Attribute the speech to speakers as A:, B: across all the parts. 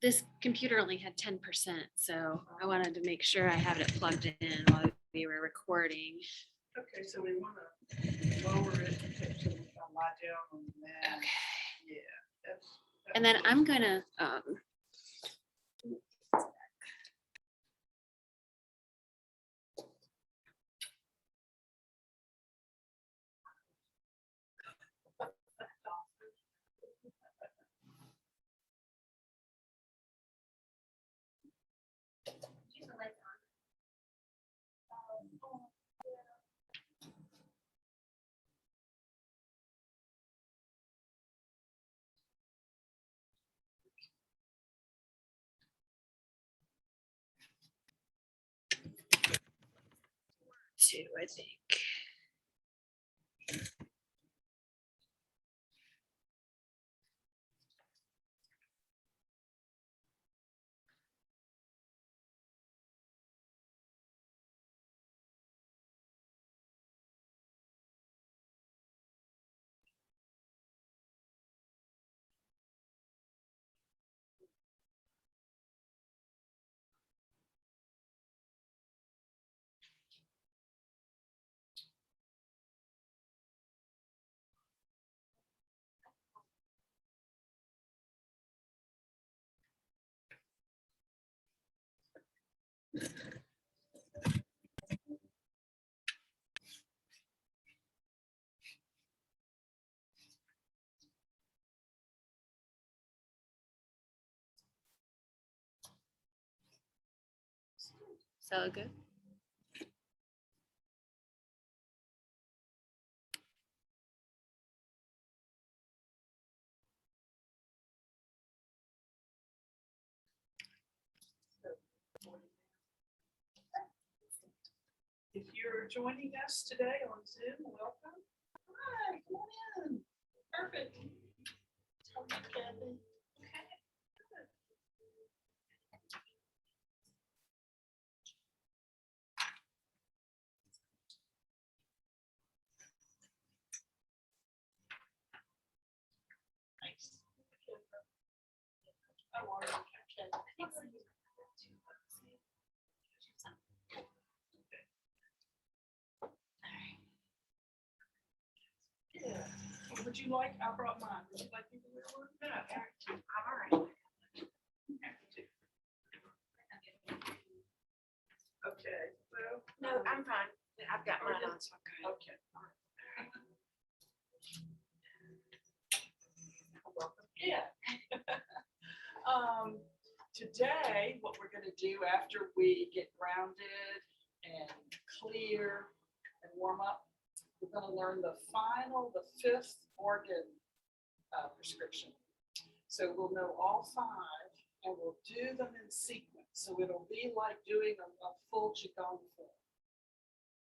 A: this computer only had 10%, so I wanted to make sure I had it plugged in while we were recording.
B: Okay, so we want to lower it so we can lie down on the mat.
A: Okay.
B: Yeah.
A: And then I'm gonna two, I think. So good.
B: If you're joining us today on Zoom, welcome. Hi, come on in. Perfect. Okay. Nice. I want to yeah. Would you like, I brought mine. Would you like me to wear one? No, I'm all right. Okay, well.
C: No, I'm fine. I've got mine on, so I'm good.
B: Okay. Welcome. Yeah. Today, what we're going to do after we get grounded and clear and warm up, we're going to learn the fifth organ prescription. So we'll know all five and we'll do them in sequence. So it'll be like doing a full Qigong form.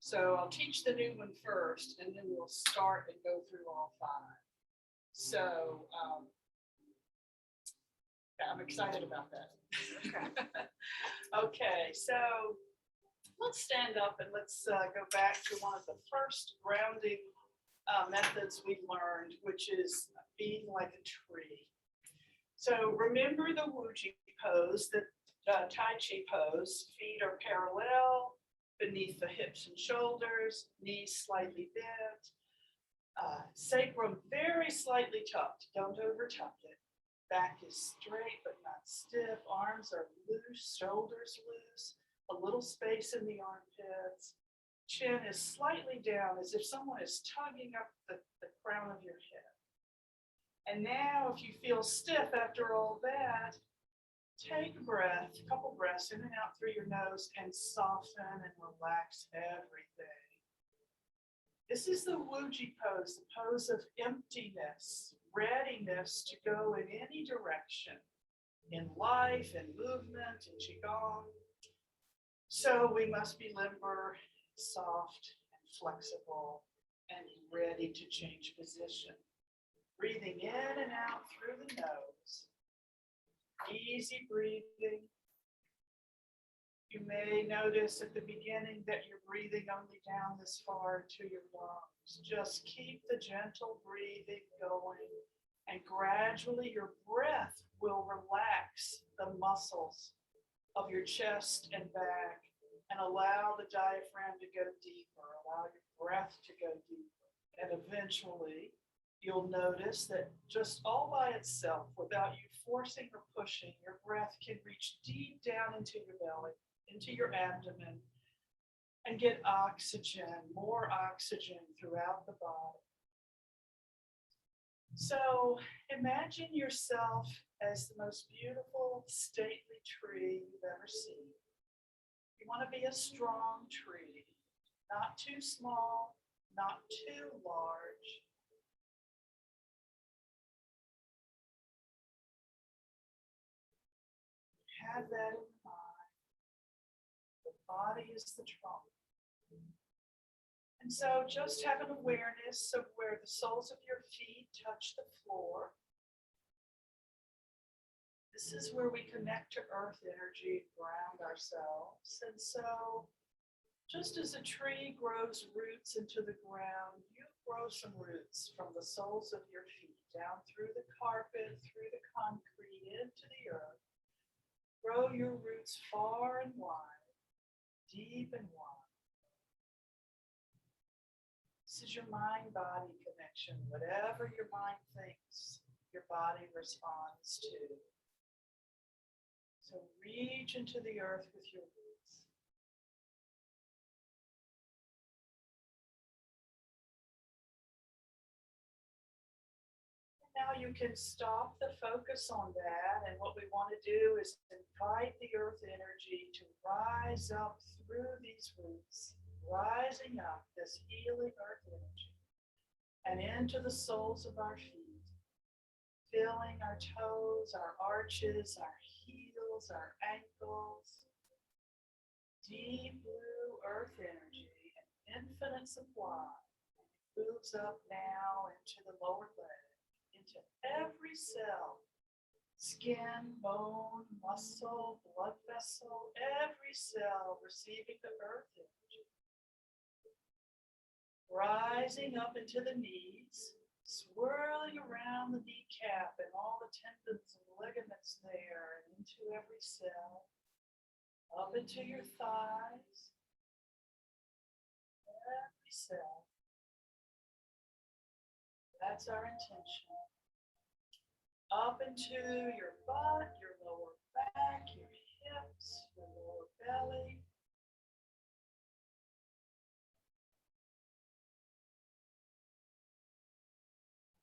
B: So I'll teach the new one first and then we'll start and go through all five. So I'm excited about that. Okay, so let's stand up and let's go back to one of the first grounding methods we learned, which is being like a tree. So remember the Wuji Pose, the Tai Chi Pose. Feet are parallel beneath the hips and shoulders, knees slightly bent, sacrum very slightly tucked. Don't over tuck it. Back is straight but not stiff. Arms are loose, shoulders loose, a little space in the armpits. Chin is slightly down as if someone is tugging up the crown of your head. And now if you feel stiff after all that, take a breath, a couple breaths in and out through your nose and soften and relax everything. This is the Wuji Pose, the pose of emptiness, readiness to go in any direction, in life, in movement, in Qigong. So we must be limber, soft, and flexible, and ready to change position. Breathing in and out through the nose. Easy breathing. You may notice at the beginning that you're breathing only down this far to your lungs. Just keep the gentle breathing going And gradually your breath will relax the muscles of your chest and back and allow the diaphragm to go deeper, allow your breath to go deeper. And eventually you'll notice that just all by itself, without you forcing or pushing, your breath can reach deep down into your belly, into your abdomen, and get oxygen, more oxygen throughout the body. So imagine yourself as the most beautiful, stately tree you've ever seen. You want to be a strong tree, not too small, not too large. Have that in mind. The body is the trunk. And so just have an awareness of where the soles of your feet touch the floor. This is where we connect to earth energy and ground ourselves. And so just as a tree grows roots into the ground, you grow some roots from the soles of your feet down through the carpet, through the concrete, into the earth. Grow your roots far and wide, deep and wide. This is your mind-body connection. Whatever your mind thinks, your body responds to. So reach into the earth with your roots. And now you can stop the focus on that, and what we want to do is invite the earth energy to rise up through these roots. Rising up this healing earth energy and into the soles of our feet, filling our toes, our arches, our heels, our ankles. Deep blue earth energy, an infinite supply, moves up now into the lower leg, into every cell, skin, bone, muscle, blood vessel, every cell receiving the earth energy. Rising up into the knees, swirling around the kneecap and all the tendons and ligaments there, and into every cell, up into your thighs, every cell. That's our intention. Up into your butt, your lower back, your hips, your lower belly.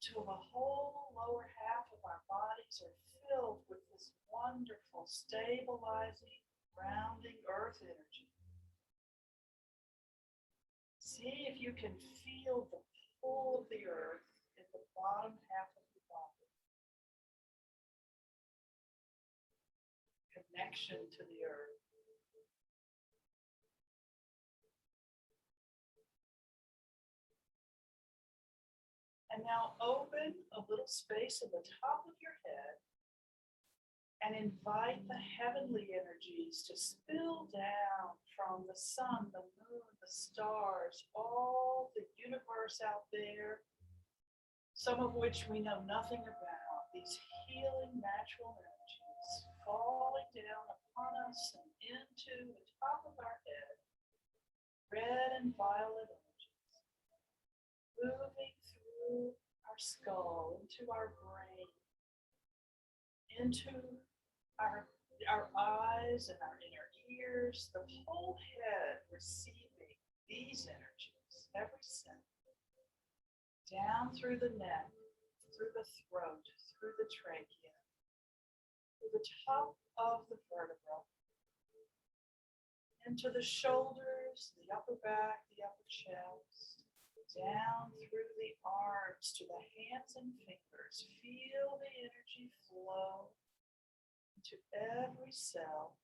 B: Till the whole lower half of our bodies are filled with this wonderful, stabilizing, grounding earth energy. See if you can feel the pull of the earth in the bottom half of the body. Connection to the earth. And now open a little space at the top of your head and invite the heavenly energies to spill down from the sun, the moon, the stars, all the universe out there, some of which we know nothing about, these healing natural energies falling down upon us and into the top of our head, red and violet energies, moving through our skull, into our brain, into our eyes and our inner ears, the whole head receiving these energies, every cell, down through the neck, through the throat, through the trachea, through the top of the vertebra, into the shoulders, the upper back, the upper chest, down through the arms to the hands and fingers. Feel the energy flow into every cell.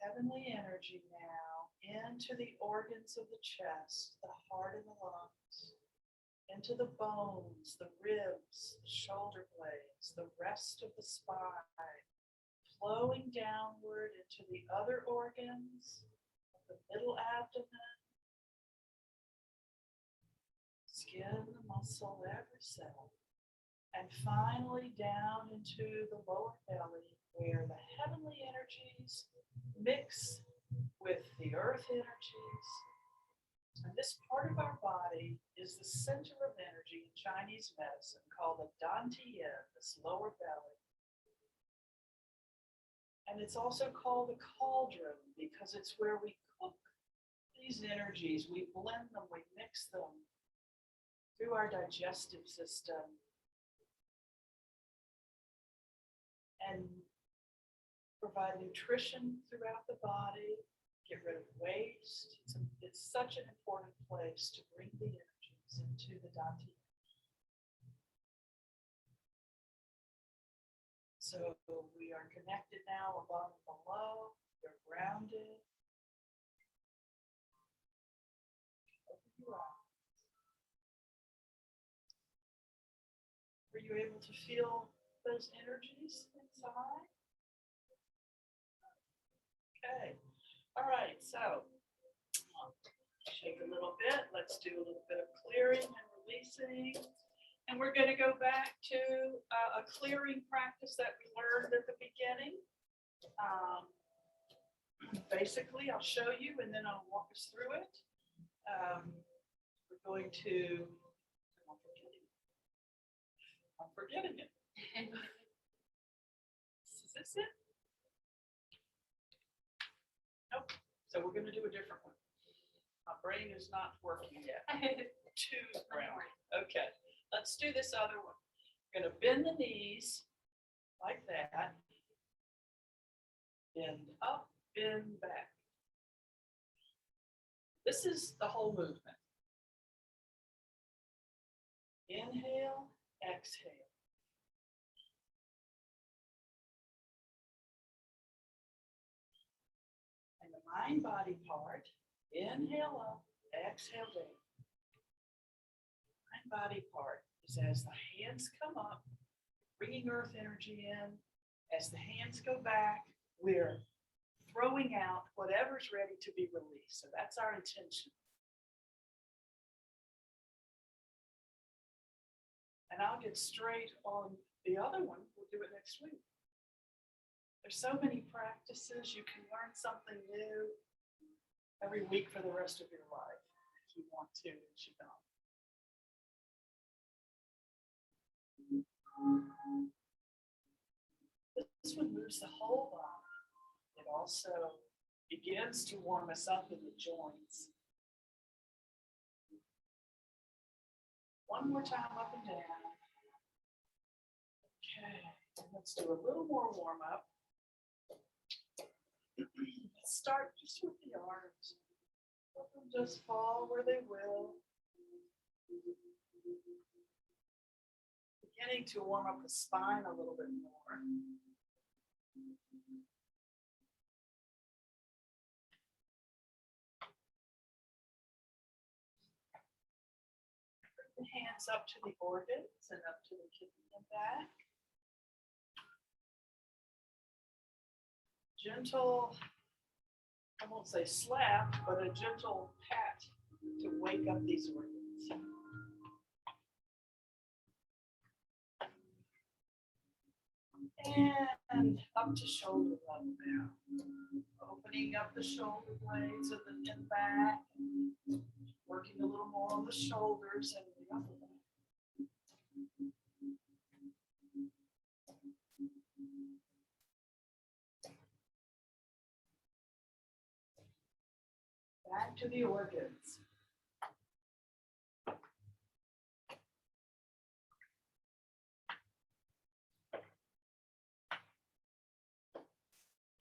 B: Heavenly energy now into the organs of the chest, the heart and the lungs, into the bones, the ribs, the shoulder blades, the rest of the spine, flowing downward into the other organs of the middle abdomen, skin, the muscles. muscle, every cell. And finally down into the lower belly where the heavenly energies mix with the earth energies. And this part of our body is the center of energy in Chinese medicine called the Dantian, this lower belly. And it's also called the cauldron because it's where we cook these energies. We blend them, we mix them through our digestive system and provide nutrition throughout the body, get rid of waste. It's such an important place to bring the energies into the Dantian. So we are connected now above and below. You're grounded. Open your eyes. Were you able to feel those energies inside? Okay. All right. So shake a little bit. Let's do a little bit of clearing and releasing. And we're going to go back to a clearing practice that we learned at the beginning. Basically, I'll show you and then I'll walk us through it. We're going to, I'm forgetting it. Is this it? Nope. So we're going to do a different one. My brain is not working yet. Too grounded. Okay. Let's do this other one. We're going to bend the knees like that. Bend up, bend back. This is the whole movement. Inhale, exhale. And the mind-body part, inhale up, exhale down. Body part is as the hands come up, bringing earth energy in. As the hands go back, we're throwing out whatever's ready to be released. So that's our intention. And I'll get straight on the other one. We'll do it next week. There's so many practices. You can learn something new every week for the rest of your life if you want to in Qigong. This one moves the whole body. It also begins to warm us up in the joints. One more time up and down. Okay, let's do a little more warm up. Let's start just with the arms. Let them just fall where they will. Beginning to warm up the spine a little bit more. Bring the hands up to the organs and up to the kidney and back. Gentle, I won't say slap, but a gentle pat to wake up these organs. And up to shoulder level now. Opening up the shoulder blades and the back. Working a little more on the shoulders and the upper back. Back to the organs.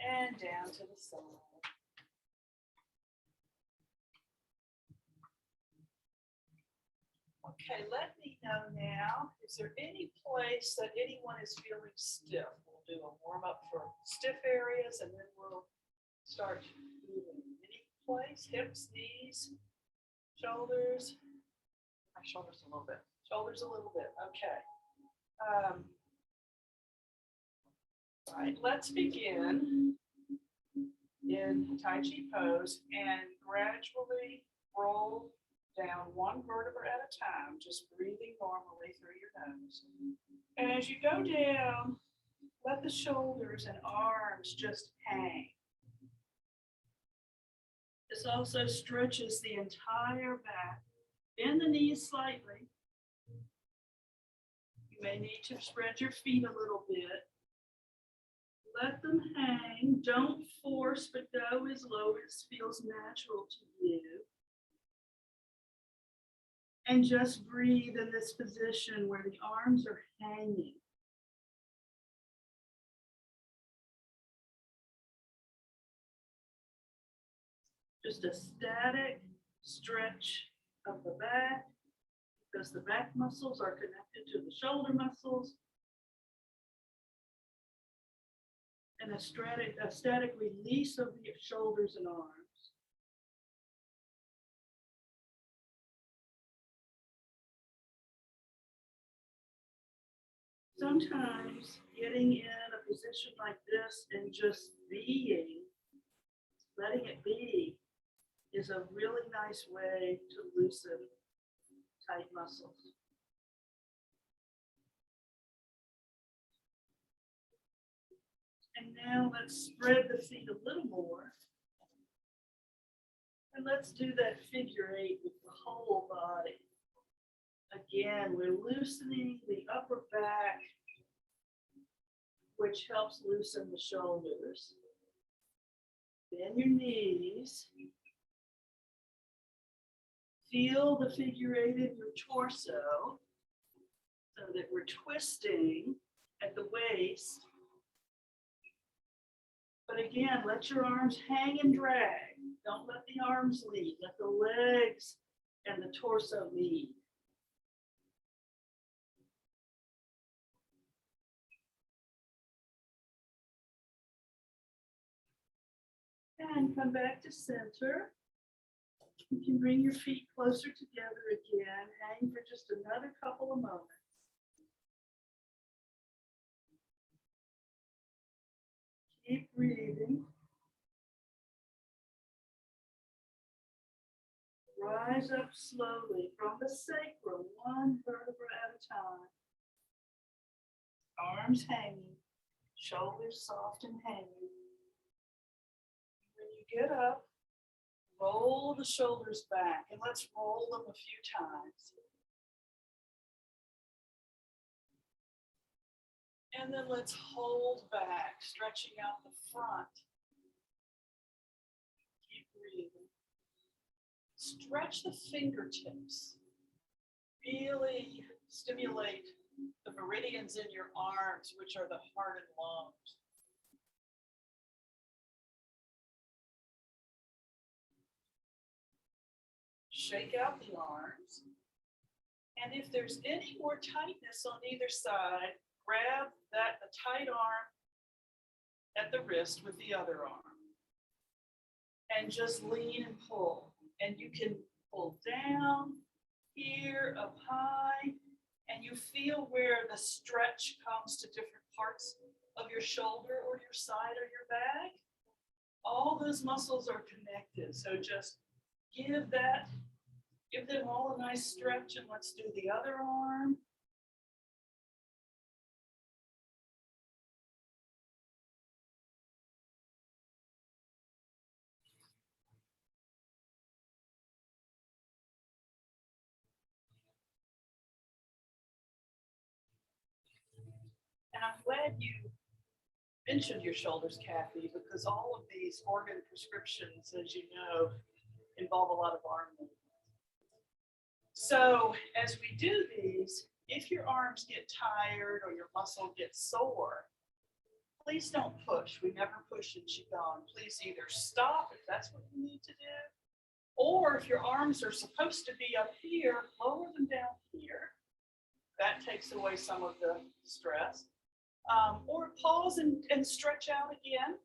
B: And down to the side. Okay, let me know now, is there any place that anyone is feeling stiff? We'll do a warm up for stiff areas and then we'll start moving. Any place, hips, knees, shoulders? My shoulders a little bit. Shoulders a little bit, okay. All right, let's begin in Tai Chi Pose and gradually roll down one vertebra at a time, just breathing normally through your nose. And as you go down, let the shoulders and arms just hang. This also stretches the entire back. Bend the knees slightly. You may need to spread your feet a little bit. Let them hang. Don't force, but go as low as feels natural to you. And just breathe in this position where the arms are hanging. Just a static stretch of the back, because the back muscles are connected to the shoulder muscles. And a static release of the shoulders and arms. Sometimes getting in a position like this and just being, letting it be, is a really nice way to loosen tight muscles. And now let's spread the feet a little more. And let's do that figure 8 with the whole body. Again, we're loosening the upper back, which helps loosen the shoulders. Bend your knees. Feel the figure 8 in your torso so that we're twisting at the waist. But again, let your arms hang and drag. Don't let the arms lead. Let the legs and the torso lead. And come back to center. You can bring your feet closer together again. Hang for just another couple of moments. Keep breathing. Rise up slowly from the sacrum, one vertebra at a time. Arms hanging, shoulders soft and hanging. When you get up, roll the shoulders back, and let's roll them a few times. And then let's hold back, stretching out the front. Keep breathing. Stretch the fingertips. Really stimulate the meridians in your arms, which are the heart and lungs. Shake out the arms. And if there's any more tightness on either side, grab the tight arm at the wrist with the other arm. And just lean and pull. And you can pull down, here, up high, and you feel where the stretch comes to different parts of your shoulder or your side or your back. All those muscles are connected. So just give them all a nice stretch, and let's do the other arm. And I'm glad you mentioned your shoulders, Kathy, because all of these organ prescriptions, as you know, involve a lot of arm movement. So as we do these, if your arms get tired or your muscle gets sore, please don't push. We never push in Qigong. Please either stop if that's what you need to do, or if your arms are supposed to be up here, lower them down here. That takes away some of the stress. Or pause and stretch out again.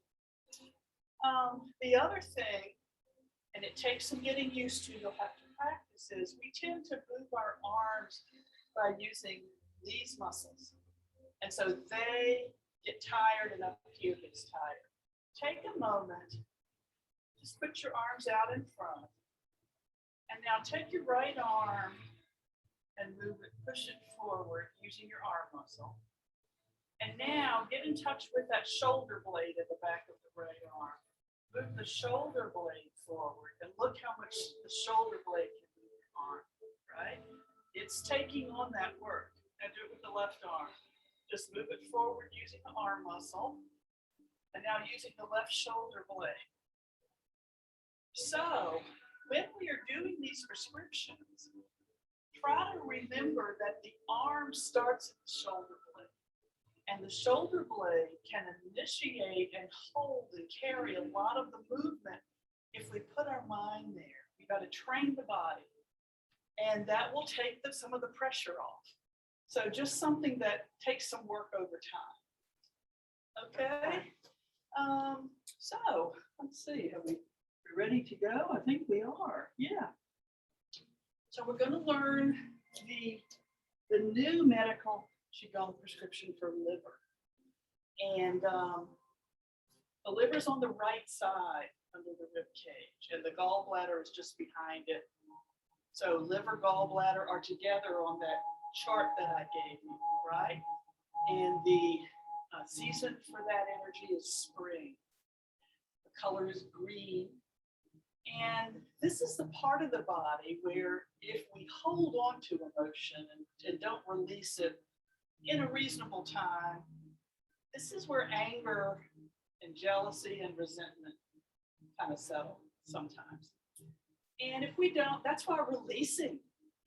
B: The other thing, and it takes some getting used to, you'll have to practice, is we tend to move our arms by using these muscles. And so they get tired and up here gets tired. Take a moment, just put your arms out in front And now take your right arm and move it, push it forward using your arm muscle. And now get in touch with that shoulder blade at the back of the right arm. Move the shoulder blade forward and look how much the shoulder blade can move your arm, right? It's taking on that work. Now do it with the left arm. Just move it forward using the arm muscle. And now using the left shoulder blade. So when we are doing these prescriptions, try to remember that the arm starts at the shoulder blade. And the shoulder blade can initiate and hold and carry a lot of the movement if we put our mind there. We got to train the body. And that will take some of the pressure off. So just something that takes some work over time. Okay? So let's see, are we ready to go? I think we are, yeah. So we're going to learn the new medical Qigong prescription for liver. And the liver's on the right side under the rib cage, and the gallbladder is just behind it. So liver, gallbladder are together on that chart that I gave you, right? And the season for that energy is spring. The color is green. And this is the part of the body where if we hold on to emotion and don't release it in a reasonable time, this is where anger and jealousy and resentment kind of settle sometimes. And if we don't, that's why releasing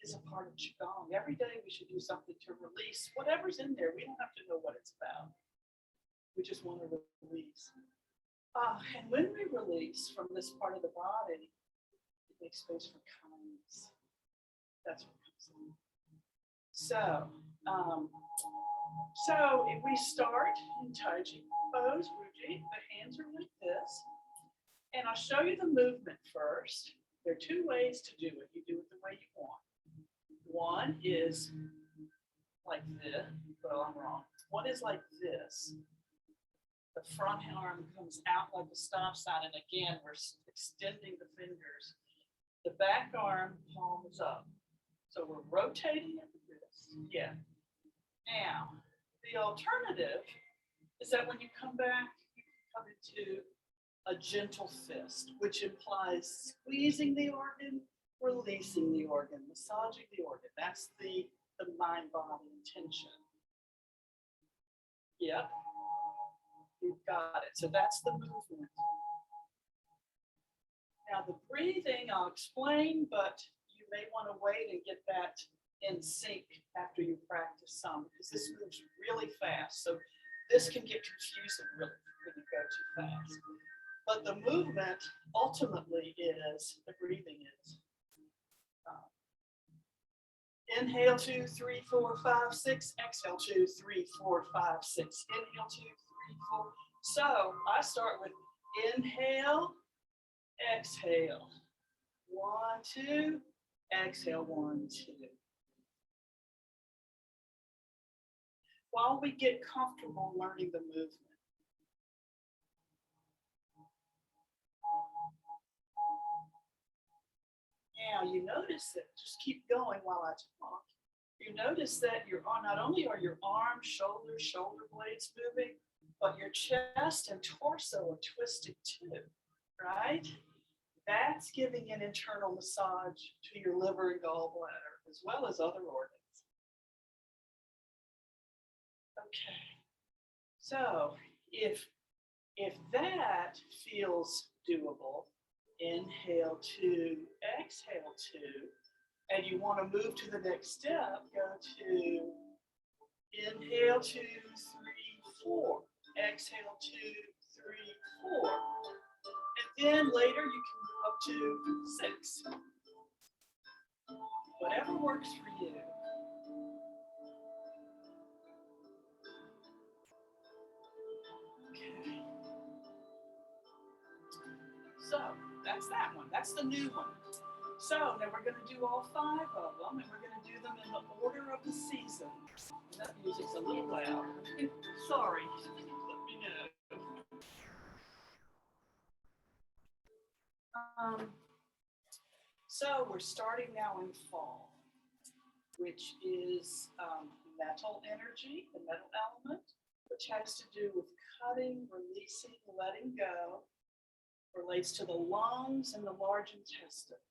B: is a part of Qigong. Every day we should do something to release whatever's in there. We don't have to know what it's about. We just want to release. And when we release from this part of the body, it makes space for kindness. That's what comes in. So if we start in Tai Chi Pose, Wuji, the hands are like this. And I'll show you the movement first. There are two ways to do it. You do it the way you want. One is like this. Well, I'm wrong. One is like this. The front arm comes out like a stop sign. And again, we're extending the fingers. The back arm, palm is up. So we're rotating at the wrist. Yeah. Now, the alternative is that when you come back, you can come into a gentle fist, which implies squeezing the organ, releasing the organ, massaging the organ. That's the mind-body intention. Yep. You've got it. So that's the movement. Now the breathing, I'll explain, but you may want to wait and get that in sync after you practice some, because this moves really fast. So this can get confusing really when you go too fast. But the movement ultimately is, the breathing is. Inhale 2, 3, 4, 5, 6. Exhale 2, 3, 4, 5, 6. Inhale 2, 3, 4. So I start with inhale, exhale. 1, 2. Exhale 1, 2. While we get comfortable learning the movement. Now you notice that, just keep going while I talk. You notice that not only are your arms, shoulders, shoulder blades moving, but your chest and torso are twisted too, right? That's giving an internal massage to your liver and gallbladder, as well as other organs. Okay, so if that feels doable, inhale 2, exhale 2, and you want to move to the next step, go to inhale 2, 3, 4, exhale 2, 3, 4, and then later you can move up to 6. Whatever works for you. Okay. So that's that one. That's the new one. So now we're going to do all 5 of them, and we're going to do them in the order of the season. That music's a little loud. Sorry. Let me know. So we're starting now in fall, which is metal energy, the metal element, which has to do with cutting, releasing, letting go, relates to the lungs and the large intestine.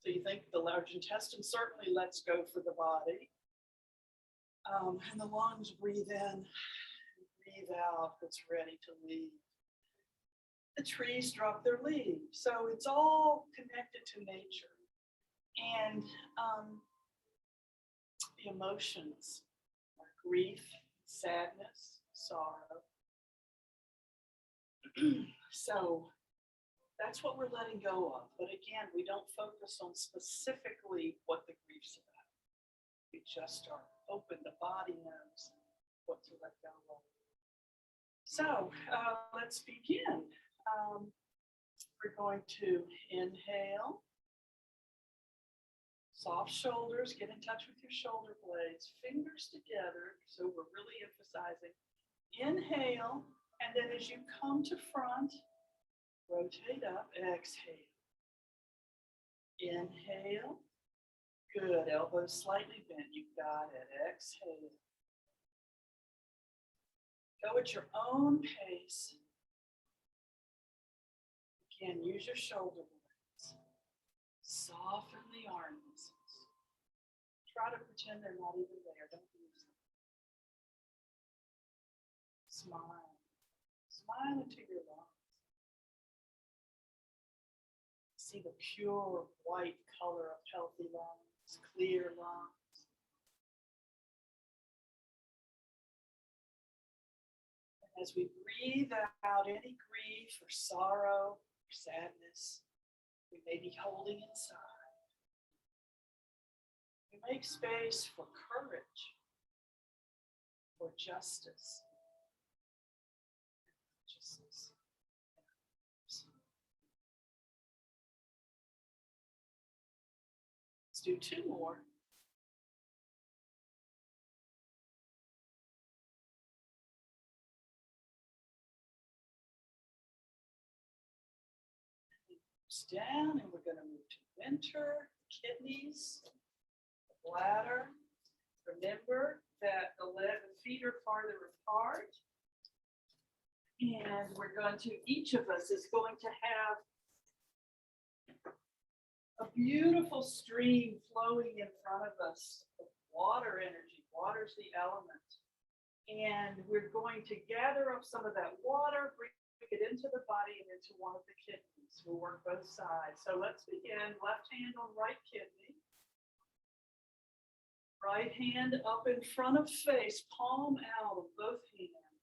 B: So you think the large intestine certainly lets go for the body. And the lungs breathe in, breathe out, what's ready to leave. The trees drop their leaves. So it's all connected to nature. And emotions are grief, sadness, sorrow. So that's what we're letting go of. But again, we don't focus on specifically what the grief's about. We just are open. The body knows what to let go of. So let's begin. We're going to inhale. Soft shoulders, get in touch with your shoulder blades, fingers together. So we're really emphasizing. Inhale, and then as you come to front, rotate up, exhale. Inhale. Good, elbows slightly bent, you got it. Exhale. Go at your own pace. Again, use your shoulder blades. Soften the arm muscles. Try to pretend they're not even there. Don't use them. Smile. Smile into your lungs. See the pure white color of healthy lungs, clear lungs. And as we breathe out any grief or sorrow or sadness we may be holding inside, we make space for courage, for justice. Let's do two more. Down, and we're going to move to winter, kidneys, the bladder. Remember that the feet are farther apart. And we're going to, each of us is going to have a beautiful stream flowing in front of us of water energy. Water's the element. And we're going to gather up some of that water, bring it into the body and into one of the kidneys. We'll work both sides. So let's begin. Left hand on right kidney. Right hand up in front of face, palm out of both hands.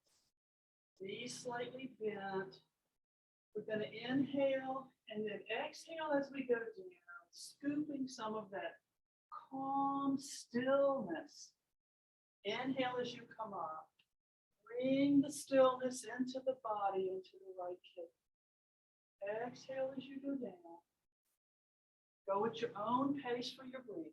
B: Knees slightly bent. We're going to inhale and then exhale as we go down, scooping some of that calm stillness. Inhale as you come up. Bring the stillness into the body, into the right kidney. Exhale as you go down. Go at your own pace for your breathing.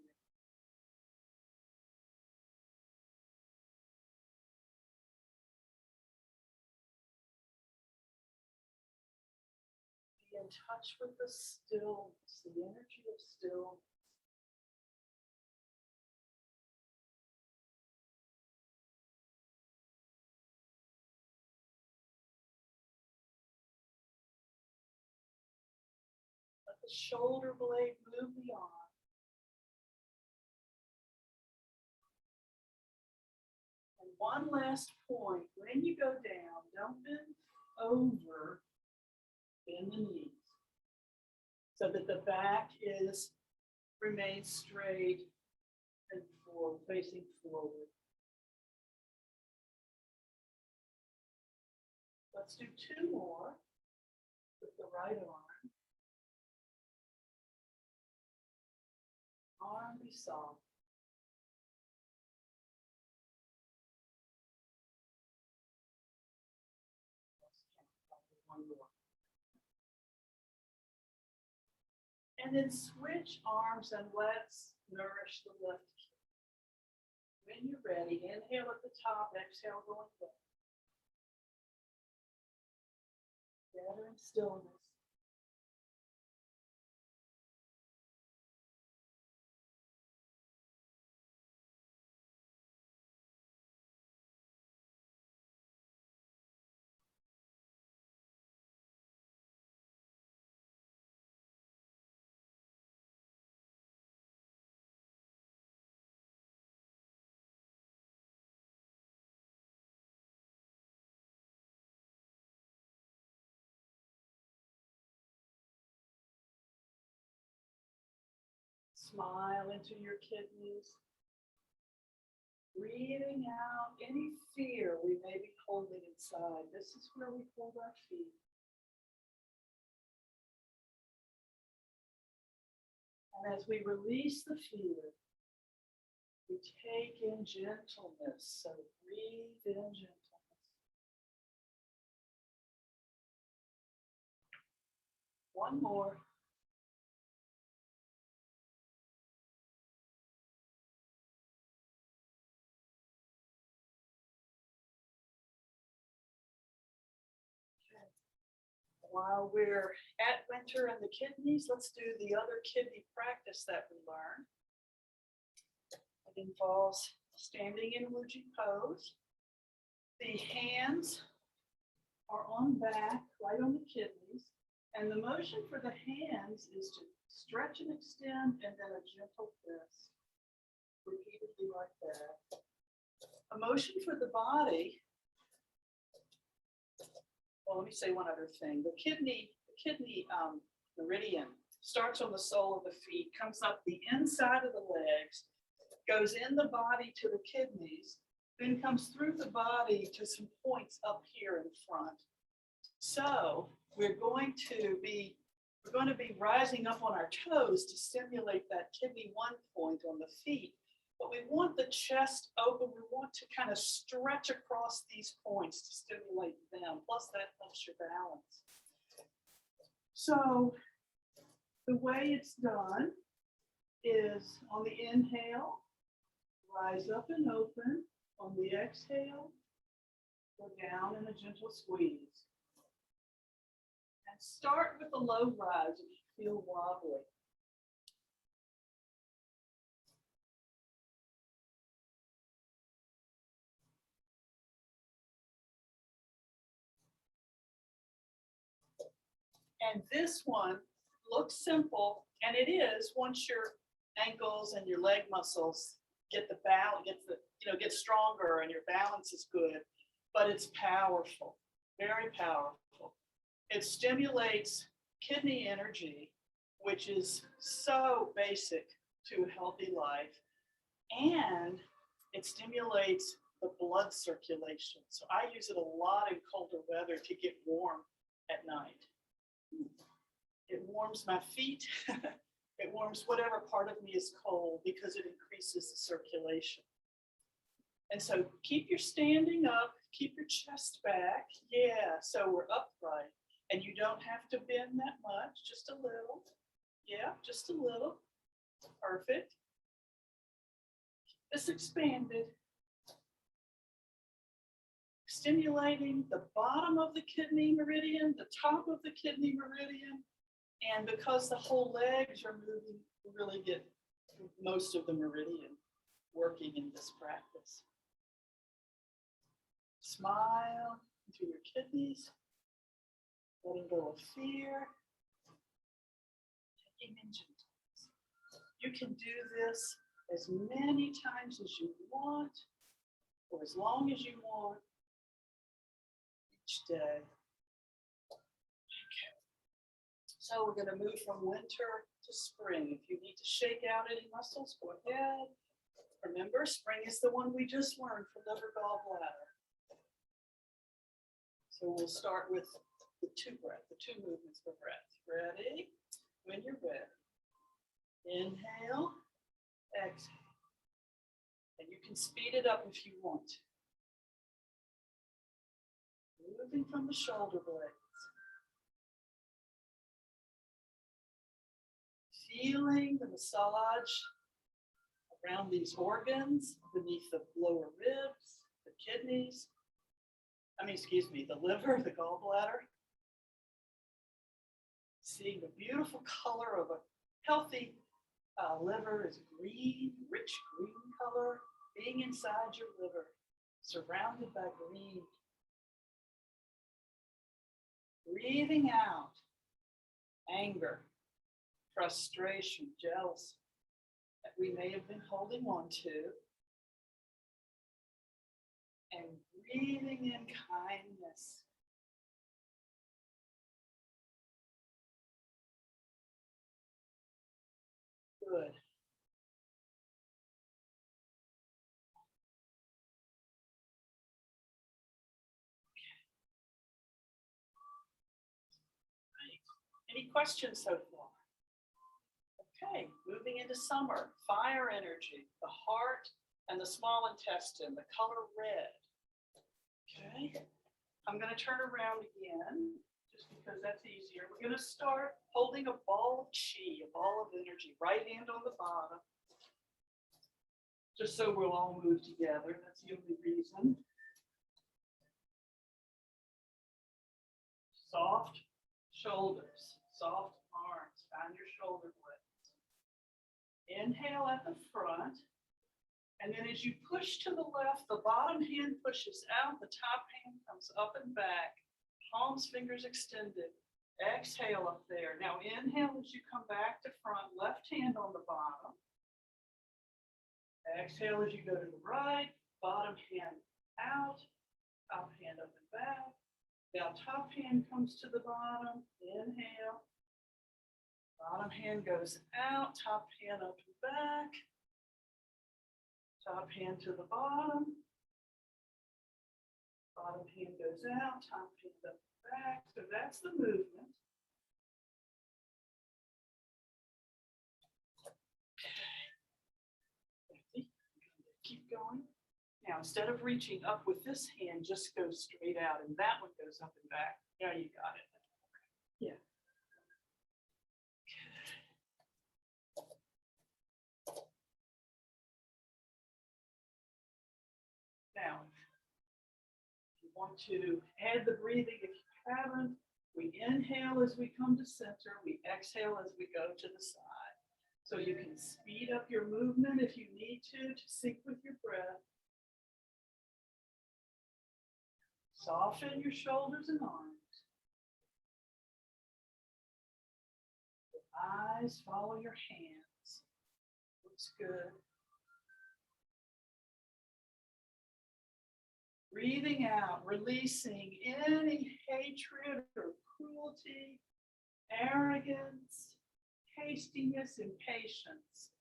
B: Be in touch with the stillness, the energy of stillness. The shoulder blade move the arm. And one last point, when you go down, don't bend over, bend the knees. So that the back remains straight and forward, facing forward. Let's do two more with the right arm. Arm be soft. One more. And then switch arms and let's nourish the left kidney. When you're ready, inhale at the top, exhale going down. Gathering stillness. Smile into your kidneys. Breathing out any fear we may be holding inside. This is where we hold our feet. And as we release the fear, we take in gentleness. So breathe in gentleness. One more. While we're at winter and the kidneys, let's do the other kidney practice that we learned. It involves standing in Wuji Pose. The hands are on back, right on the kidneys. And the motion for the hands is to stretch and extend and then a gentle twist. Repeatedly like that. A motion for the body. Well, let me say one other thing. The kidney meridian starts on the sole of the feet, comes up the inside of the legs, goes in the body to the kidneys, then comes through the body to some points up here in front. So we're going to be rising up on our toes to stimulate that kidney 1 point on the feet. But we want the chest open. We want to kind of stretch across these points to stimulate them. Plus that helps your balance. So the way it's done is on the inhale, rise up and open. On the exhale, go down in a gentle squeeze. And start with a low rise if you feel wobbly. And this one looks simple, and it is once your ankles and your leg muscles get stronger and your balance is good, but it's powerful, very powerful. It stimulates kidney energy, which is so basic to a healthy life, and it stimulates the blood circulation. So I use it a lot in colder weather to get warm at night. It warms my feet. It warms whatever part of me is cold because it increases the circulation. And so keep your standing up, keep your chest back. Yeah, so we're upright. And you don't have to bend that much, just a little. Yeah, just a little. Perfect. Keep this expanded. Stimulating the bottom of the kidney meridian, the top of the kidney meridian, and because the whole legs are moving, we really get most of the meridian working in this practice. Smile into your kidneys, letting go of fear, taking in gentleness. You can do this as many times as you want, or as long as you want, each day. Okay. So we're going to move from winter to spring. If you need to shake out any muscles, go ahead. Remember, spring is the one we just learned for liver gallbladder. So we'll start with the two movements for breath. Ready? When you're ready. Inhale, exhale. And you can speed it up if you want to. Moving from the shoulder blades. Feeling the massage around these organs, beneath the lower ribs, the kidneys. The liver, the gallbladder. Seeing the beautiful color of a healthy liver is green, rich green color, being inside your liver, surrounded by green. Breathing out anger, frustration, jealousy that we may have been holding on to. And breathing in kindness. Good. Any questions so far? Okay, moving into summer, fire energy, the heart and the small intestine, the color red. Okay, I'm going to turn around again, just because that's easier. We're going to start holding a ball of chi, a ball of energy, right hand on the bottom, just so we'll all move together. That's the only reason. Soft shoulders, soft arms, find your shoulder blades. Inhale at the front. And then as you push to the left, the bottom hand pushes out, the top hand comes up and back, palms, fingers extended. Exhale up there. Now inhale as you come back to front, left hand on the bottom. Exhale as you go to the right, bottom hand out, top hand up and back. Now top hand comes to the bottom, inhale. Bottom hand goes out, top hand up and back. Top hand to the bottom. Bottom hand goes out, top hand up and back. So that's the movement. Okay. Keep going. Now, instead of reaching up with this hand, just go straight out, and that one goes up and back. Yeah, you got it. Yeah. Now, if you want to add the breathing, if you haven't, we inhale as we come to center, we exhale as we go to the side. So you can speed up your movement if you need to sync with your breath. Soften your shoulders and arms. Your eyes follow your hands. Looks good. Breathing out, releasing any hatred or cruelty, arrogance, hastiness, impatience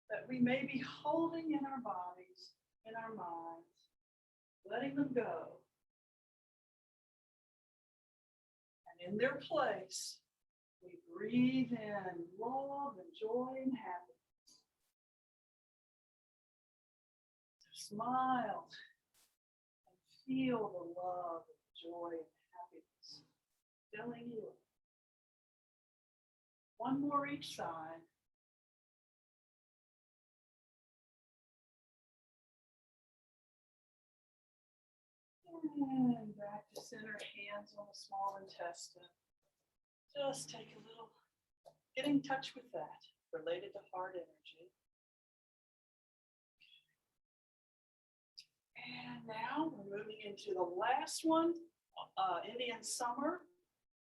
B: that we may be holding in our bodies, in our minds, letting them go. And in their place, we breathe in love and joy and happiness. So smile. Feel the love and joy and happiness filling you up. One more each side. And back to center, hands on the small intestine. Just take a little, get in touch with that, related to heart energy. And now we're moving into the last one, Indian summer,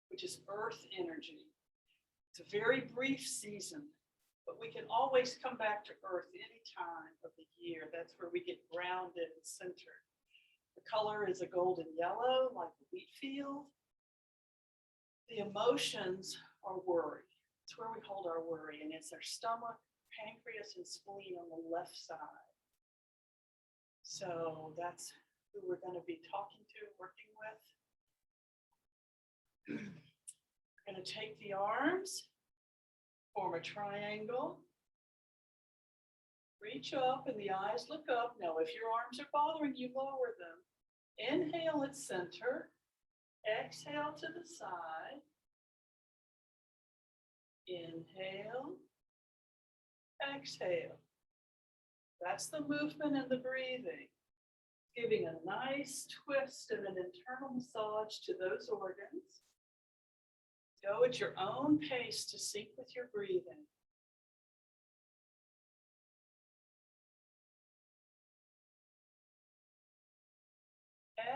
B: which is earth energy. It's a very brief season, but we can always come back to earth any time of the year. That's where we get grounded and centered. The color is a golden yellow, like the wheat field. The emotions are worry. It's where we hold our worry, and it's our stomach, pancreas, and spleen on the left side. So that's who we're going to be talking to, working with. We're going to take the arms, form a triangle, reach up and the eyes look up. Now, if your arms are bothering you, lower them. Inhale at center, exhale to the side. Inhale, exhale. That's the movement and the breathing, giving a nice twist and an internal massage to those organs. Go at your own pace to sync with your breathing.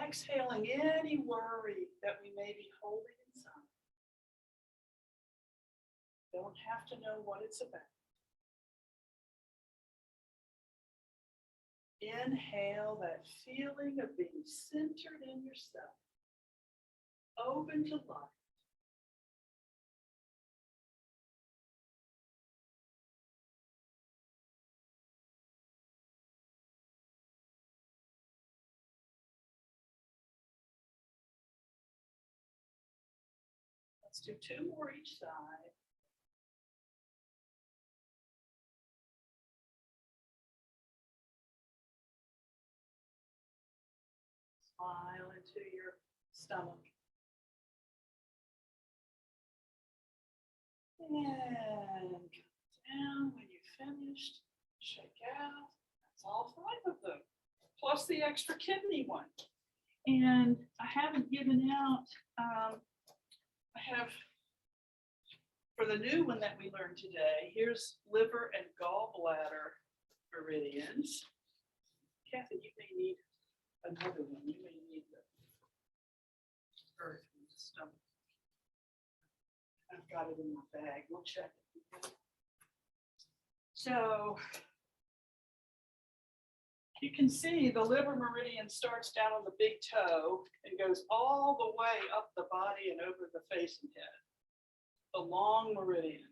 B: Exhaling any worry that we may be holding inside. Don't have to know what it's about. Inhale that feeling of being centered in yourself, open to life. Let's do 2 more each side. Smile into your stomach. And come down when you've finished. Shake out. That's all 5 of them, plus the extra kidney one. And I haven't given out, I have, for the new one that we learned today, here's liver and gallbladder meridians. Kathy, you may need another one. You may need the earth and the stomach. I've got it in my bag. We'll check it. So you can see the liver meridian starts down on the big toe and goes all the way up the body and over the face and head. The long meridian.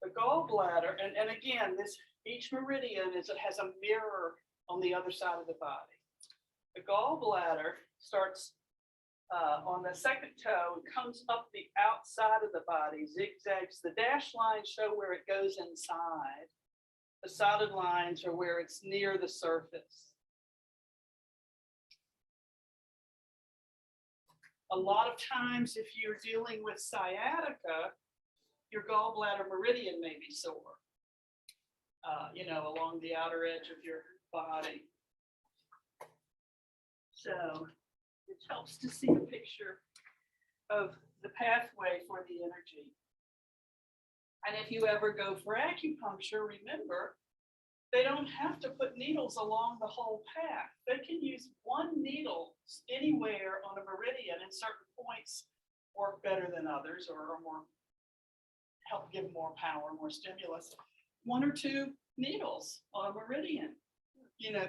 B: The gallbladder, and again, each meridian has a mirror on the other side of the body. The gallbladder starts on the second toe and comes up the outside of the body, zigzags. The dashed lines show where it goes inside. The solid lines are where it's near the surface. A lot of times, if you're dealing with sciatica, your gallbladder meridian may be sore, along the outer edge of your body. So it helps to see a picture of the pathway for the energy. And if you ever go for acupuncture, remember, they don't have to put needles along the whole path. They can use one needle anywhere on a meridian, and certain points work better than others, or more help give more power, more stimulus. 1 or 2 needles on a meridian,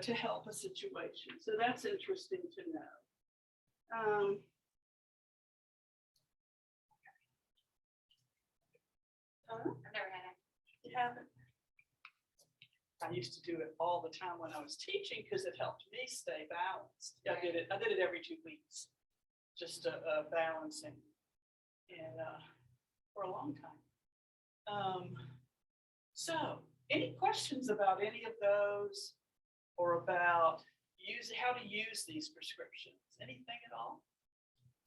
B: to help a situation. So that's interesting to know.
A: I've never had it.
B: You haven't? I used to do it all the time when I was teaching because it helped me stay balanced. I did it every 2 weeks, just balancing, and for a long time. So, any questions about any of those, or about how to use these prescriptions? Anything at all?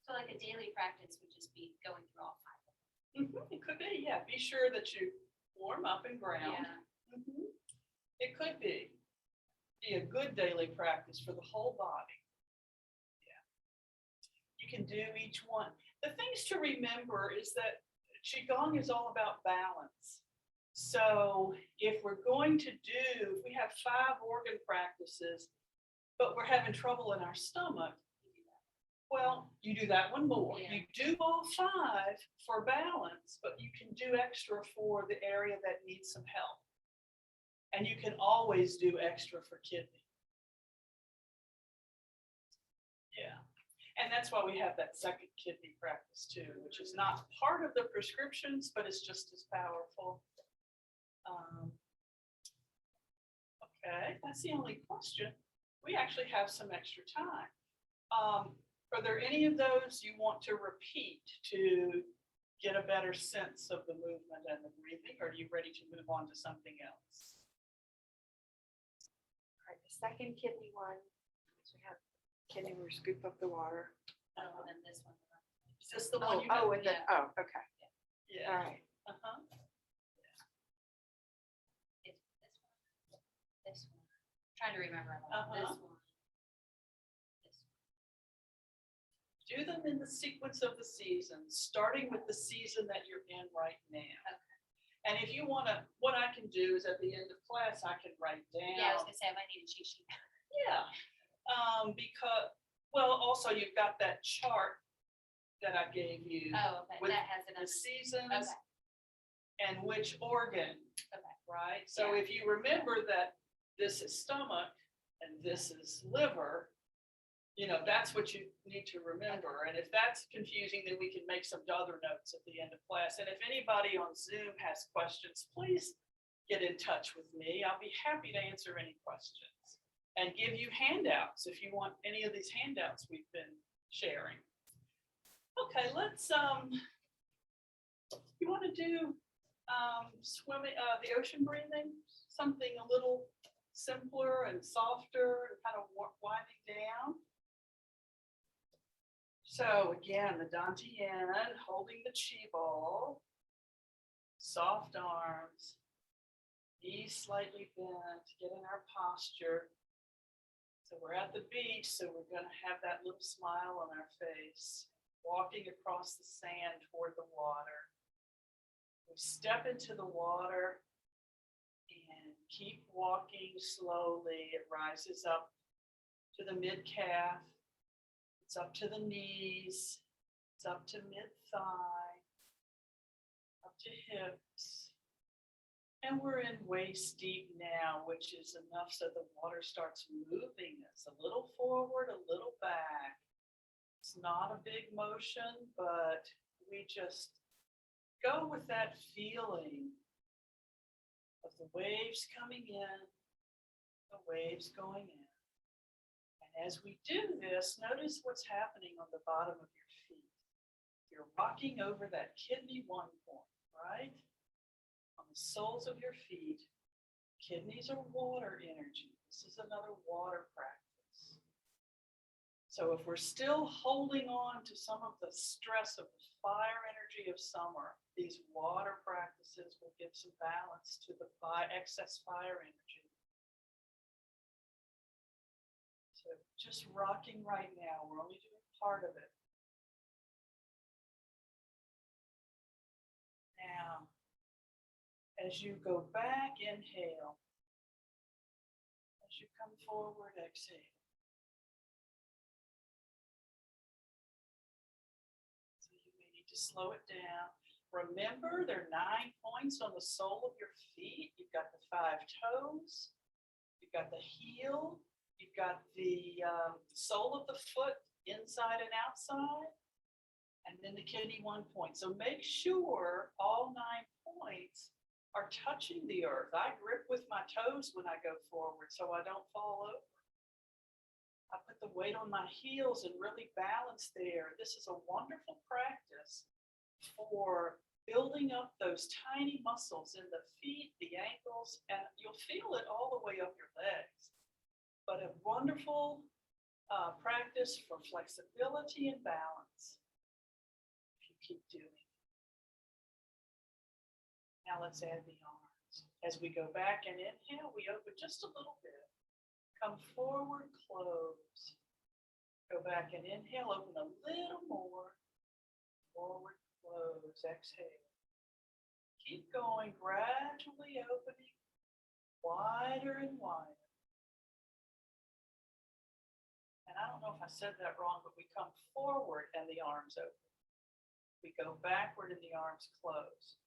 A: So like a daily practice would just be going through all 5.
B: It could be, yeah. Be sure that you warm up and ground.
A: Yeah.
B: It could be a good daily practice for the whole body. Yeah. You can do each one. The things to remember is that Qigong is all about balance. So if we have 5 organ practices, but we're having trouble in our stomach, well, you do that one more.
A: Yeah.
B: You do all 5 for balance, but you can do extra for the area that needs some help. And you can always do extra for kidney. Yeah. And that's why we have that second kidney practice too, which is not part of the prescriptions, but it's just as powerful. Okay, that's the only question. We actually have some extra time. Are there any of those you want to repeat to get a better sense of the movement and the breathing? Or are you ready to move on to something else?
C: All right, the second kidney one, so we have kidney where we scoop up the water.
A: And this one.
B: Is this the one you have?
C: Okay.
B: Yeah.
C: All right.
B: Uh-huh.
A: It's this one. Trying to remember about this one.
B: Do them in the sequence of the seasons, starting with the season that you're in right now.
A: Okay.
B: And if you want to, what I can do is at the end of class, I can write down.
A: Yeah, I was gonna say I might need a cheat sheet.
B: Yeah. Also you've got that chart that I gave you.
A: Oh, okay.
B: With
A: That has it.
B: the seasons
A: Okay.
B: and which organ,
A: Okay.
B: right? So
A: Yeah.
B: if you remember that this is stomach and this is liver, that's what you need to remember. And if that's confusing, then we can make some other notes at the end of class. And if anybody on Zoom has questions, please get in touch with me. I'll be happy to answer any questions and give you handouts if you want any of these handouts we've been sharing. Okay, let's, you want to do swimming, the ocean breathing, something a little simpler and softer and kind of winding down. So again, the Dantian, holding the Qi ball, soft arms, knees slightly bent, get in our posture. So we're at the beach, so we're going to have that little smile on our face, walking across the sand toward the water. We step into the water and keep walking slowly. It rises up to the mid-calf. It's up to the knees. It's up to mid-thigh, up to hips. And we're in waist deep now, which is enough so the water starts moving us a little forward, a little back. It's not a big motion, but we just go with that feeling of the waves coming in, the waves going in. And as we do this, notice what's happening on the bottom of your feet. You're rocking over that kidney 1 point, right? On the soles of your feet. Kidneys are water energy. This is another water practice. So if we're still holding on to some of the stress of the fire energy of summer, these water practices will give some balance to the excess fire energy. So just rocking right now, we're only doing part of it. Now, as you go back, inhale. As you come forward, exhale. So you may need to slow it down. Remember, there are 9 points on the sole of your feet. You've got the 5 toes. You've got the heel. You've got the sole of the foot, inside and outside. And then the kidney 1 point. So make sure all 9 points are touching the earth. I grip with my toes when I go forward so I don't fall over. I put the weight on my heels and really balance there. This is a wonderful practice for building up those tiny muscles in the feet, the ankles, and you'll feel it all the way up your legs. But a wonderful practice for flexibility and balance if you keep doing it. Now let's add the arms. As we go back and inhale, we open just a little bit. Come forward, close. Go back and inhale, open a little more. Forward, close, exhale. Keep going, gradually opening wider and wider. And I don't know if I said that wrong, but we come forward and the arms open. We go backward and the arms close.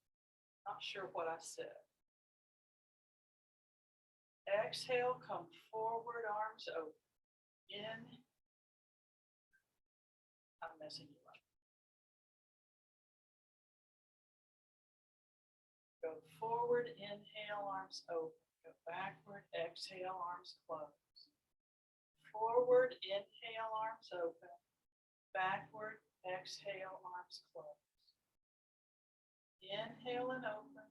B: Not sure what I said. Exhale, come forward, arms open. In. I'm messing you up. Go forward, inhale, arms open. Go backward, exhale, arms close. Forward, inhale, arms open. Backward, exhale, arms close. Inhale and open.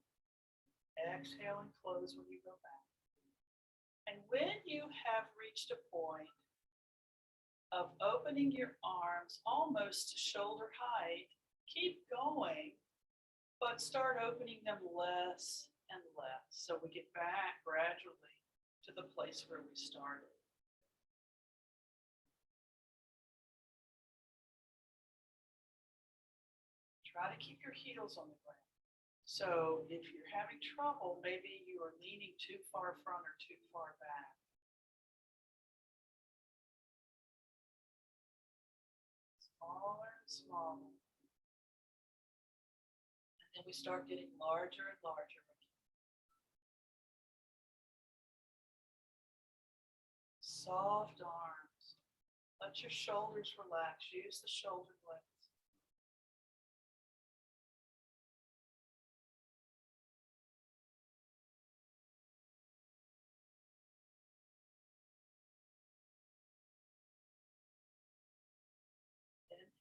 B: Exhale and close when you go back. And when you have reached a point of opening your arms almost to shoulder height, keep going, but start opening them less and less. So we get back gradually to the place where we started. Try to keep your heels on the ground. So if you're having trouble, maybe you are leaning too far front or too far back. Smaller and smaller. And then we start getting larger and larger. Soft arms. Let your shoulders relax. Use the shoulder blades.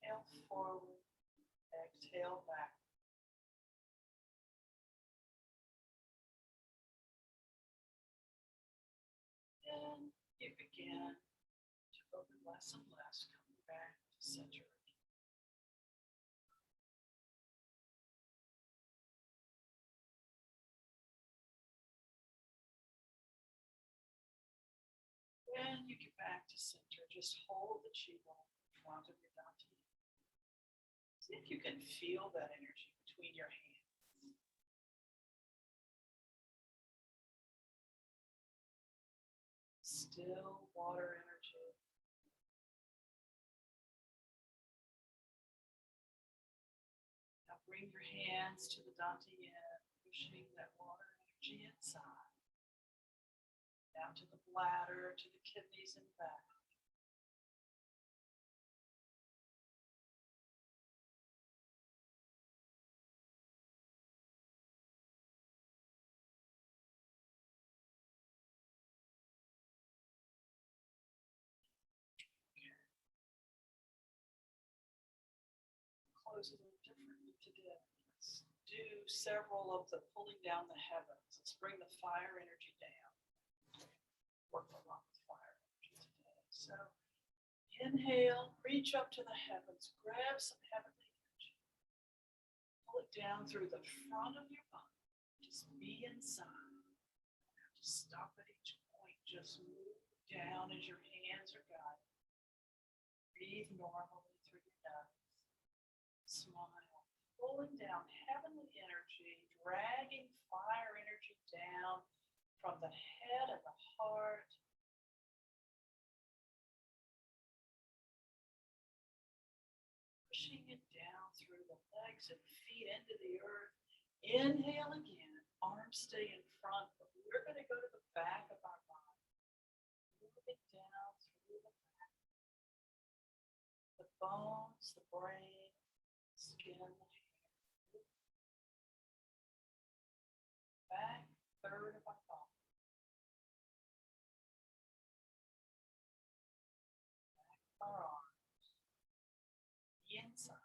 B: Inhale forward, exhale back. And you begin to open less and less, coming back to center. When you get back to center, just hold the QiGong in front of your dantian. See if you can feel that energy between your hands. Still water energy. Now bring your hands to the dantian, pushing that water energy inside. Down to the bladder, to the kidneys and back. Close a little differently today. Let's do several of the pulling down the heavens. Let's bring the fire energy down. Work a lot with fire energy today. So inhale, reach up to the heavens, grab some heavenly energy. Pull it down through the front of your body. Just be inside. Just stop at each point. Just move down as your hands are guided. Breathe normally through your nose. Smile. Pulling down heavenly energy, dragging fire energy down from the head and the heart. Pushing it down through the legs and feet into the earth. Inhale again. Arms stay in front, but we're going to go to the back of our body. Moving down through the back. The bones, the brain, skin, the hair. Back third of our body. Back of our arms. The inside.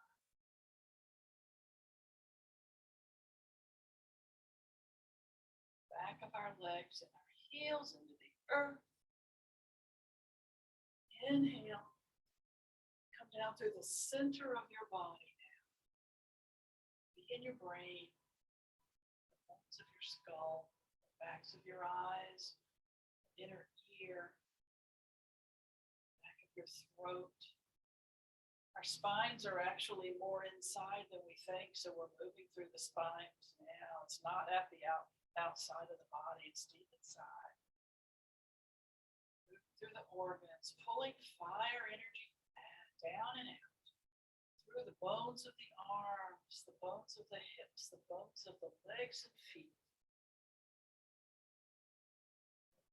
B: Back of our legs and our heels into the earth. Inhale. Come down through the center of your body now. Begin your brain, the bones of your skull, the backs of your eyes, inner ear, back of your throat. Our spines are actually more inside than we think, so we're moving through the spines now. It's not at the outside of the body, it's deep inside. Moving through the organs, pulling fire energy down and out. Through the bones of the arms, the bones of the hips, the bones of the legs and feet.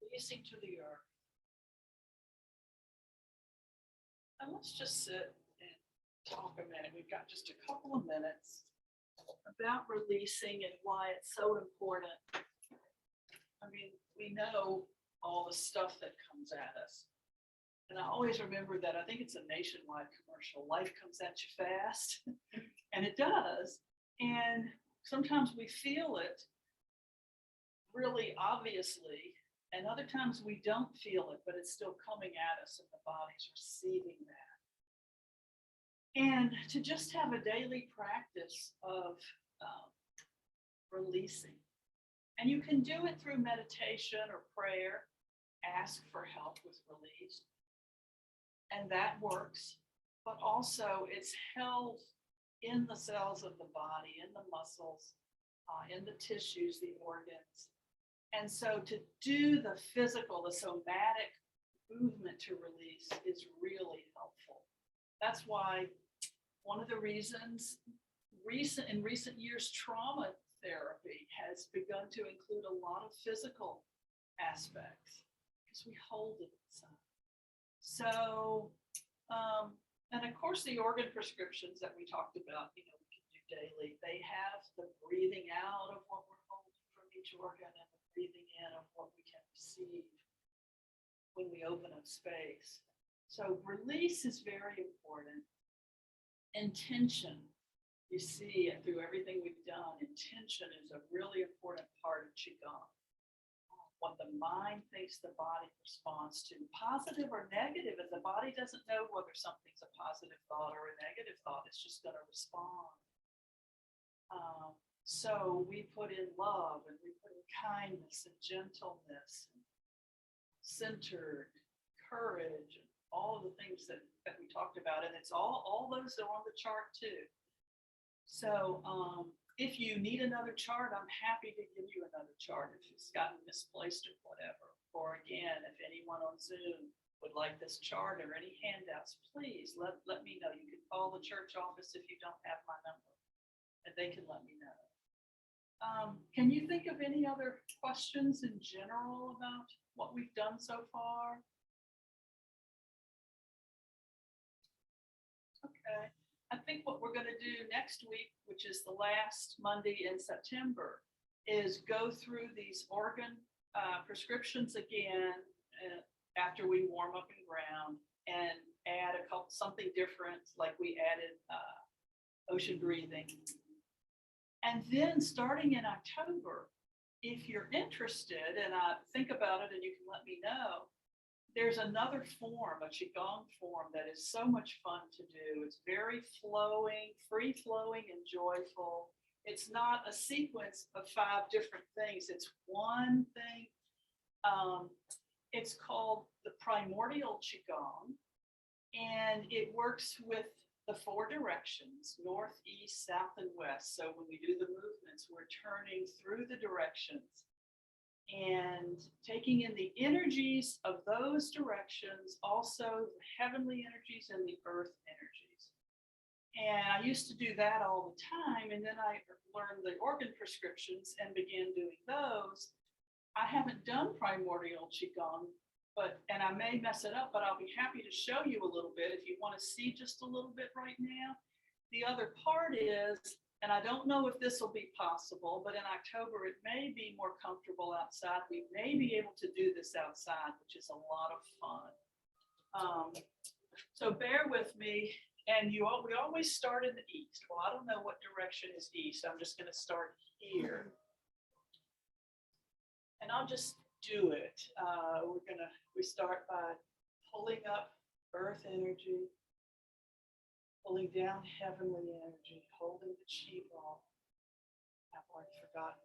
B: Releasing to the earth. And let's just sit and talk a minute. We've got just a couple of minutes about releasing and why it's so important. I mean, we know all the stuff that comes at us. And I always remember that I think it's a nationwide commercial. Life comes at you fast, and it does. And sometimes we feel it really obviously, and other times we don't feel it, but it's still coming at us and the body's receiving that. And to just have a daily practice of releasing. And you can do it through meditation or prayer. Ask for help with release. And that works, but also it's held in the cells of the body, in the muscles, in the tissues, the organs. And so to do the physical, the somatic movement to release is really helpful. That's why one of the reasons in recent years, trauma therapy has begun to include a lot of physical aspects because we hold it inside. So, and of course, the organ prescriptions that we talked about, we can do daily, they have the breathing out of what we're holding from each organ and the breathing in of what we can receive when we open up space. So release is very important. Intention. You see, through everything we've done, intention is a really important part of Qigong. What the mind thinks the body responds to, positive or negative, and the body doesn't know whether something's a positive thought or a negative thought. It's just going to respond. So we put in love, and we put in kindness and gentleness, and centered, courage, and all of the things that we talked about. And it's all those are on the chart too. So if you need another chart, I'm happy to give you another chart if it's gotten misplaced or whatever. Or again, if anyone on Zoom would like this chart or any handouts, please let me know. You can call the church office if you don't have my number, and they can let me know. Can you think of any other questions in general about what we've done so far? Okay. I think what we're going to do next week, which is the last Monday in September, is go through these organ prescriptions again after we warm up and ground, and add something different, like we added ocean breathing. And then starting in October, if you're interested, and think about it and you can let me know, there's another form, a Qigong form, that is so much fun to do. It's very flowing, free-flowing, and joyful. It's not a sequence of 5 different things. It's one thing. It's called the Primordial Qigong, and it works with the 4 directions, north, east, south, and west. So when we do the movements, we're turning through the directions and taking in the energies of those directions, also the heavenly energies and the earth energies. And I used to do that all the time, and then I learned the organ prescriptions and began doing those. I haven't done Primordial Qigong, and I may mess it up, but I'll be happy to show you a little bit if you want to see just a little bit right now. The other part is, and I don't know if this will be possible, but in October, it may be more comfortable outside. We may be able to do this outside, which is a lot of fun. So bear with me. And we always start in the east. Well, I don't know what direction is east. I'm just going to start here. And I'll just do it. We start by pulling up earth energy, pulling down heavenly energy, holding the chi ball. I've already forgotten.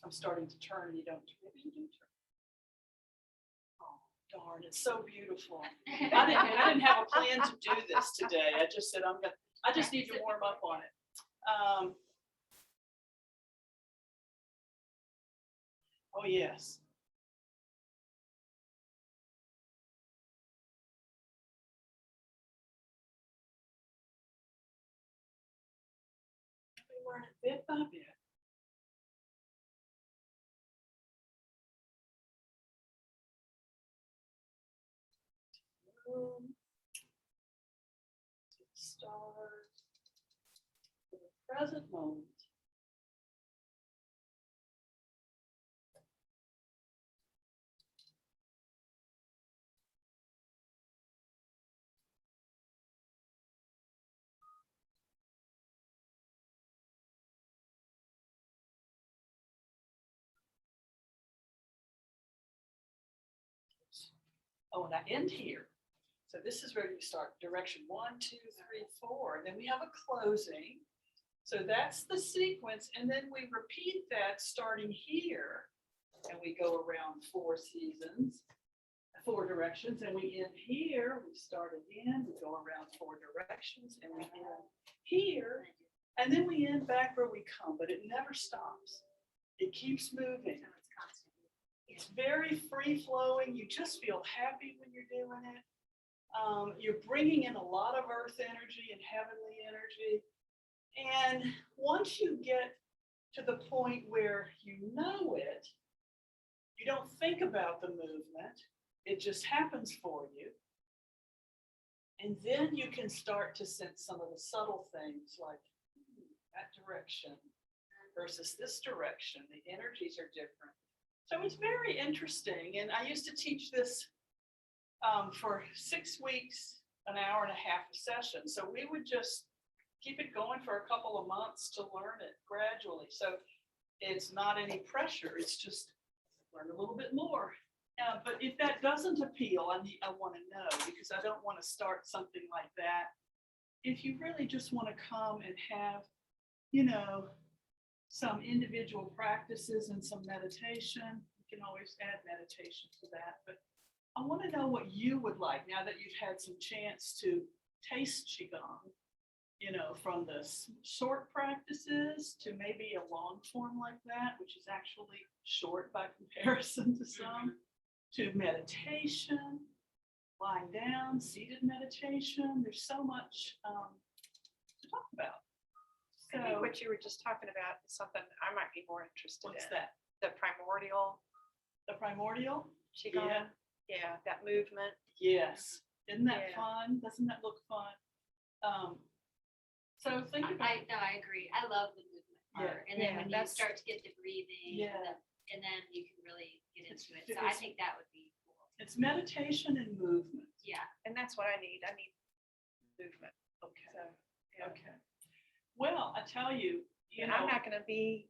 B: I'm starting to turn, and you don't. Maybe you do turn. Oh, darn! It's so beautiful. I didn't have a plan to do this today. I just said I just need to warm up on it. Oh yes. We learn it bit by bit. To the stars, to the present moment. Oh, and I end here. So this is where you start direction 1, 2, 3, 4. And then we have a closing. So that's the sequence. And then we repeat that starting here. And we go around 4 seasons, 4 directions. And we end here. We start again. We go around 4 directions. And we end here. And then we end back where we come. But it never stops. It keeps moving. It's very free-flowing. You just feel happy when you're doing it. You're bringing in a lot of earth energy and heavenly energy. And once you get to the point where you know it, you don't think about the movement. It just happens for you. And then you can start to sense some of the subtle things, like that direction versus this direction. The energies are different. So it's very interesting. And I used to teach this for 6 weeks, an hour and a half a session. So we would just keep it going for a couple of months to learn it gradually. So it's not any pressure. It's just learn a little bit more. But if that doesn't appeal, I want to know, because I don't want to start something like that. If you really just want to come and have, some individual practices and some meditation, you can always add meditation to that. But I want to know what you would like now that you've had some chance to taste Qigong, from the short practices to maybe a long form like that, which is actually short by comparison to some, to meditation, lying down, seated meditation. There's so much to talk about.
C: I think
B: So
C: what you were just talking about is something I might be more interested
B: what's
C: in.
B: that?
C: The primordial
B: The primordial?
C: Qigong.
B: Yeah.
C: Yeah, that movement.
B: Yes. Isn't that
C: Yeah.
B: fun? Doesn't that look fun? So think about,
A: I agree. I love the movement part. And then
C: Yeah,
A: when you
C: that's-
A: start to get the breathing,
B: Yeah.
A: and then you can really get
B: It's-
A: into it. So I
B: it's-
A: think that would be cool.
B: it's meditation and movement.
A: Yeah.
C: And that's what I need. I need movement.
B: Okay.
C: So, yeah.
B: Okay. Well, I tell you,
C: And I'm not going to be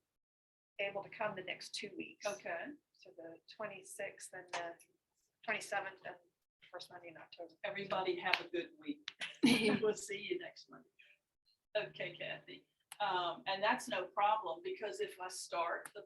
C: able to come the next 2 weeks.
B: okay.
C: So the 26th and the 27th and first Monday in October.
B: Everybody have a good week. We'll see you next Monday. Okay, Kathy. And that's no problem, because if I start the